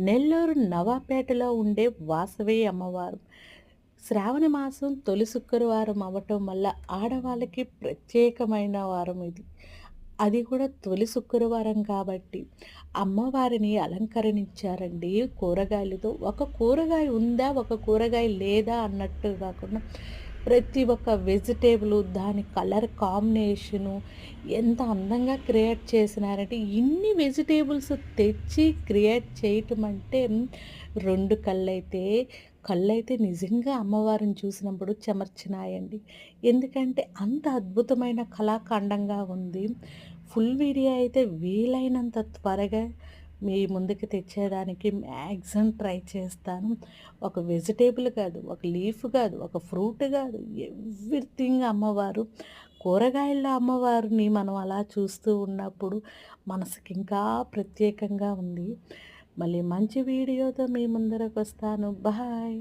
నెల్లూరు నవాపేటలో ఉండే వాసవి అమ్మవారు. శ్రావణ మాసం తొలి శుక్రవారం అవ్వటం వల్ల ఆడవాళ్ళకి ప్రత్యేకమైన వారం ఇది. అది కూడా తొలి శుక్రవారం కాబట్టి అమ్మవారిని అలంకరణించారండి కూరగాయలతో. ఒక కూరగాయ ఉందా, ఒక కూరగాయ లేదా అన్నట్టు కాకుండా ప్రతి ఒక్క వెజిటేబులు, దాని కలర్ కాంబినేషను ఎంత అందంగా క్రియేట్ చేసినారంటే, ఇన్ని వెజిటేబుల్స్ తెచ్చి క్రియేట్ చేయటం అంటే 2 కళ్ళైతే నిజంగా అమ్మవారిని చూసినప్పుడు చెమర్చినాయండి. ఎందుకంటే అంత అద్భుతమైన కళాఖండంగా ఉంది. ఫుల్ వీడియో అయితే వీలైనంత త్వరగా మీ ముందుకు తెచ్చేయడానికి మ్యాక్సిమం ట్రై చేస్తాను. ఒక వెజిటేబుల్ కాదు, ఒక లీఫ్ కాదు, ఒక ఫ్రూట్ కాదు, ఎవ్రీథింగ్ అమ్మవారు. కూరగాయల అమ్మవారిని మనం అలా చూస్తూ ఉన్నప్పుడు మనసుకి ఇంకా ప్రత్యేకంగా ఉంది. మళ్ళీ మంచి వీడియోతో మీ ముందరకొస్తాను. బాయ్.